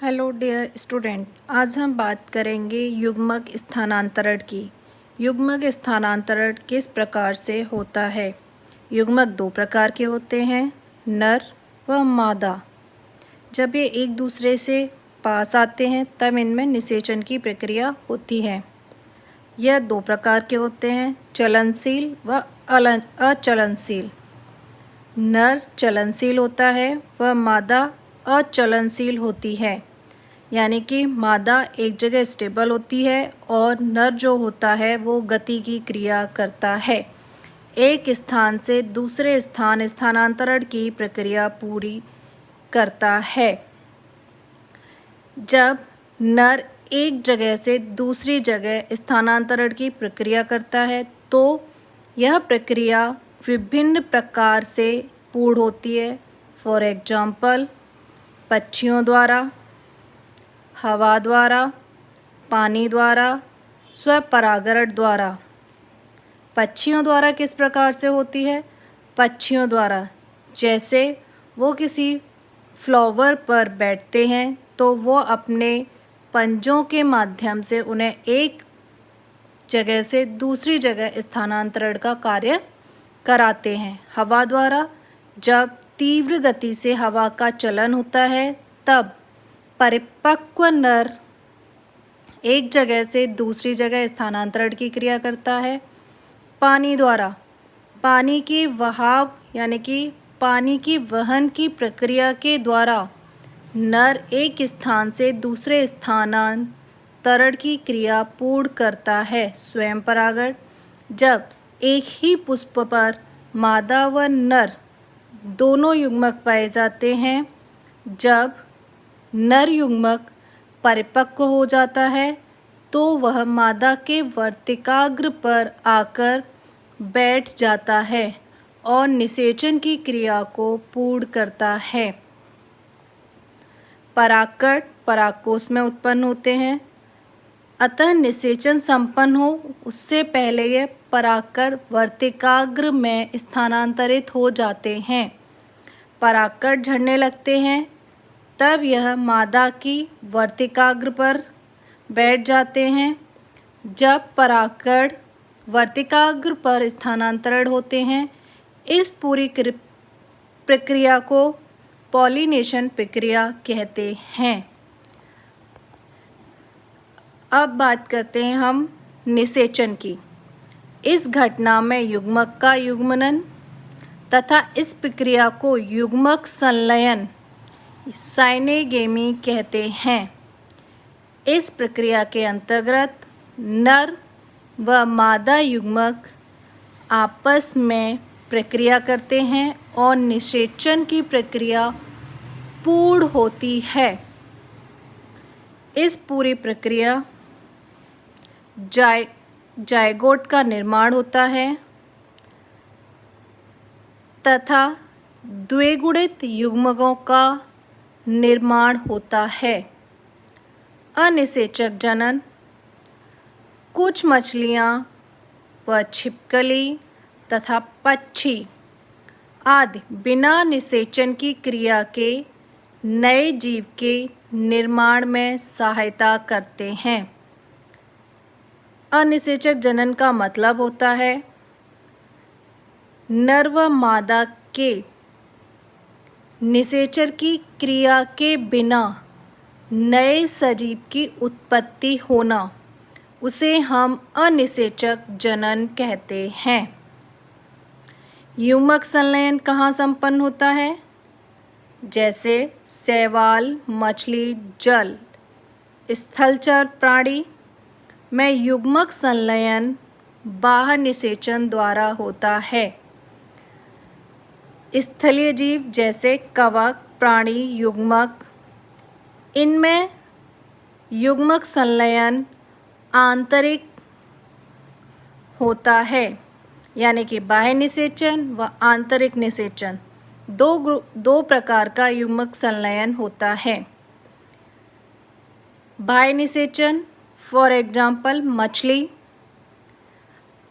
Hello dear student, आज हम बात करेंगे युग्मक स्थानांतरण की। युग्मक स्थानांतरण किस प्रकार से होता है। युग्मक दो प्रकार के होते हैं, नर व मादा। जब ये एक दूसरे से पास आते हैं तब इनमें निषेचन की प्रक्रिया होती है। यह दो प्रकार के होते हैं, चलनशील व अचलनशील। नर चलनशील होता है व मादा अचलनशील होती है। यानी कि मादा एक जगह स्टेबल होती है और नर जो होता है वो गति की क्रिया करता है। एक स्थान से दूसरे स्थान स्थानांतरण की प्रक्रिया पूरी करता है। जब नर एक जगह से दूसरी जगह स्थानांतरण की प्रक्रिया करता है तो यह प्रक्रिया विभिन्न प्रकार से पूर्ण होती है। फॉर एग्जाम्पल, पक्षियों द्वारा, हवा द्वारा, पानी द्वारा, स्वपरागण द्वारा। पक्षियों द्वारा किस प्रकार से होती है? पक्षियों द्वारा जैसे वो किसी फ्लावर पर बैठते हैं तो वो अपने पंजों के माध्यम से उन्हें एक जगह से दूसरी जगह स्थानांतरण का कार्य कराते हैं। हवा द्वारा जब तीव्र गति से हवा का चलन होता है तब परिपक्व नर एक जगह से दूसरी जगह स्थानांतरण की क्रिया करता है। पानी द्वारा पानी की बहाव यानी कि पानी की वहन की प्रक्रिया के द्वारा नर एक स्थान से दूसरे स्थानांतरण की क्रिया पूर्ण करता है। स्वयं परागण जब एक ही पुष्प पर मादा व नर दोनों युग्मक पाए जाते हैं, जब नर युग्मक परिपक्व हो जाता है तो वह मादा के वर्तिकाग्र पर आकर बैठ जाता है और निषेचन की क्रिया को पूर्ण करता है। परागकण परागकोश में उत्पन्न होते हैं, अतः निषेचन संपन्न हो उससे पहले यह परागकण वर्तिकाग्र में स्थानांतरित हो जाते हैं। परागकण झड़ने लगते हैं तब यह मादा की वर्तिकाग्र पर बैठ जाते हैं। जब परागकण वर्तिकाग्र पर स्थानांतरण होते हैं, इस पूरी प्रक्रिया को पॉलिनेशन प्रक्रिया कहते हैं। अब बात करते हैं हम निषेचन की। इस घटना में युग्मक का युग्मनन तथा इस प्रक्रिया को युग्मक संलयन साइनेगेमी कहते हैं। इस प्रक्रिया के अंतर्गत नर व मादा युग्मक आपस में प्रक्रिया करते हैं और निषेचन की प्रक्रिया पूर्ण होती है। इस पूरी प्रक्रिया जायगोट का निर्माण होता है तथा द्विगुणित युग्मकों का निर्माण होता है। अनिषेचक जनन कुछ मछलियाँ व छिपकली तथा पक्षी आदि बिना निषेचन की क्रिया के नए जीव के निर्माण में सहायता करते हैं। अनिषेचक जनन का मतलब होता है नर व मादा के निषेचन की क्रिया के बिना नए सजीव की उत्पत्ति होना, उसे हम अनिषेचक जनन कहते हैं। युग्मक संलयन कहाँ संपन्न होता है? जैसे शैवाल, मछली, जल स्थलचर प्राणी में युग्मक संलयन बाह्य निषेचन द्वारा होता है। स्थलीय जीव जैसे कवक प्राणी युग्मक, इनमें युग्मक संलयन आंतरिक होता है, यानी कि बाह्य निषेचन व आंतरिक निषेचन दो प्रकार का युग्मक संलयन होता है। बाह्य निषेचन फॉर एग्जाम्पल मछली,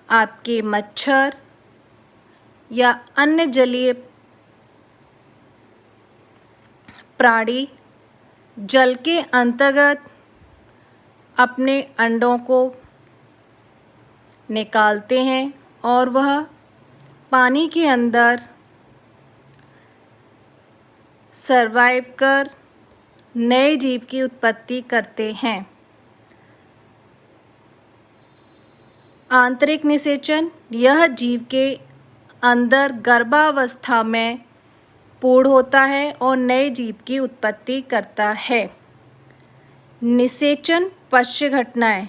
आपके मच्छर या अन्य जलीय प्राणी जल के अंतर्गत अपने अंडों को निकालते हैं और वह पानी के अंदर सरवाइव कर नए जीव की उत्पत्ति करते हैं। आंतरिक निषेचन, यह जीव के अंदर गर्भावस्था में पूर्ण होता है और नए जीव की उत्पत्ति करता है। निषेचन पश्य घटनाएं,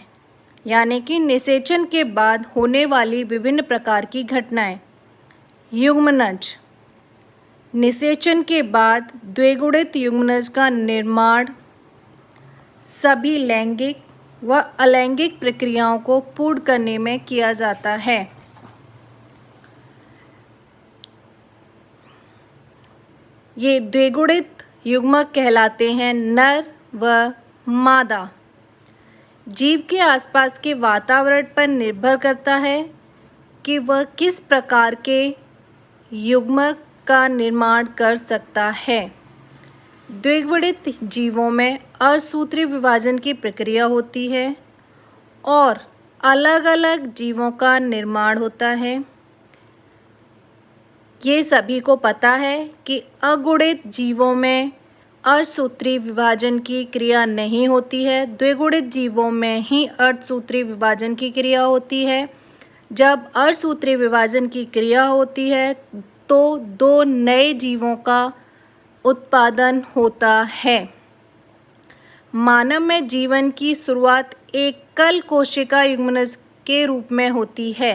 यानी कि निषेचन के बाद होने वाली विभिन्न प्रकार की घटनाएं। युग्मनज, निषेचन के बाद द्विगुणित युग्मनज का निर्माण सभी लैंगिक व अलैंगिक प्रक्रियाओं को पूर्ण करने में किया जाता है। ये द्विगुणित युग्मक कहलाते हैं नर व मादा। जीव के आसपास के वातावरण पर निर्भर करता है कि वह किस प्रकार के युग्मक का निर्माण कर सकता है। द्विगुणित जीवों में असूत्री विभाजन की प्रक्रिया होती है और अलग अलग जीवों का निर्माण होता है। ये सभी को पता है कि अगुणित जीवों में अर्धसूत्री विभाजन की क्रिया नहीं होती है, द्विगुणित जीवों में ही अर्धसूत्री विभाजन की क्रिया होती है। जब अर्धसूत्री विभाजन की क्रिया होती है तो दो नए जीवों का उत्पादन होता है। मानव में जीवन की शुरुआत एकल कोशिका युग्मनज के रूप में होती है।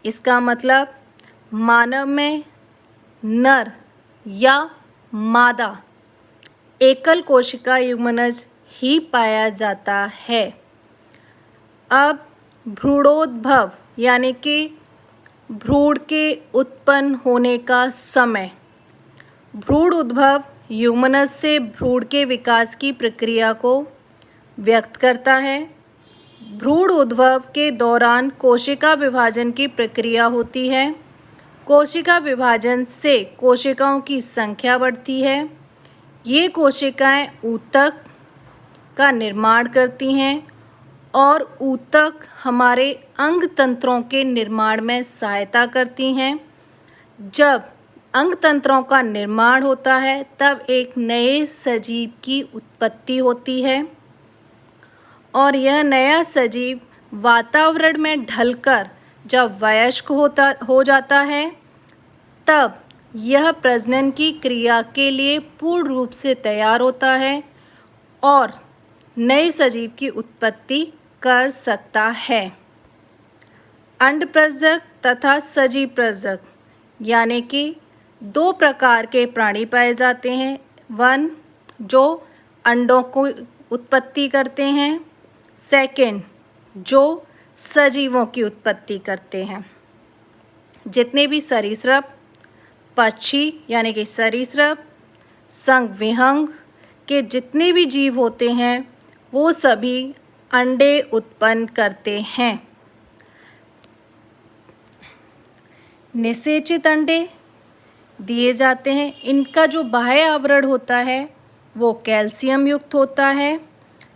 इसका मतलब मानव में नर या मादा एकल कोशिका युग्मनज ही पाया जाता है। अब भ्रूणोद्भव, यानी कि भ्रूण के उत्पन्न होने का समय। भ्रूण उद्भव युग्मनज से भ्रूण के विकास की प्रक्रिया को व्यक्त करता है। भ्रूण उद्भव के दौरान कोशिका विभाजन की प्रक्रिया होती है। कोशिका विभाजन से कोशिकाओं की संख्या बढ़ती है। ये कोशिकाएं ऊतक का निर्माण करती हैं और ऊतक हमारे अंग तंत्रों के निर्माण में सहायता करती हैं। जब अंग तंत्रों का निर्माण होता है तब एक नए सजीव की उत्पत्ति होती है और यह नया सजीव वातावरण में ढलकर जब वयस्क हो जाता है तब यह प्रजनन की क्रिया के लिए पूर्ण रूप से तैयार होता है और नए सजीव की उत्पत्ति कर सकता है। अंडप्रजक तथा सजीव प्रजक, यानी कि दो प्रकार के प्राणी पाए जाते हैं। वन, जो अंडों को उत्पत्ति करते हैं। सेकंड, जो सजीवों की उत्पत्ति करते हैं। जितने भी सरीसृप, पक्षी यानी कि सरीसृप, संग विहंग के जितने भी जीव होते हैं वो सभी अंडे उत्पन्न करते हैं। निषेचित अंडे दिए जाते हैं। इनका जो बाह्य आवरण होता है वो कैल्शियम युक्त होता है।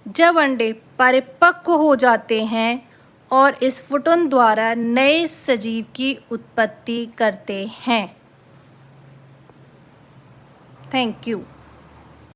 जब अंडे परिपक्व हो जाते हैं और स्फुटन द्वारा नए सजीव की उत्पत्ति करते हैं। Thank you.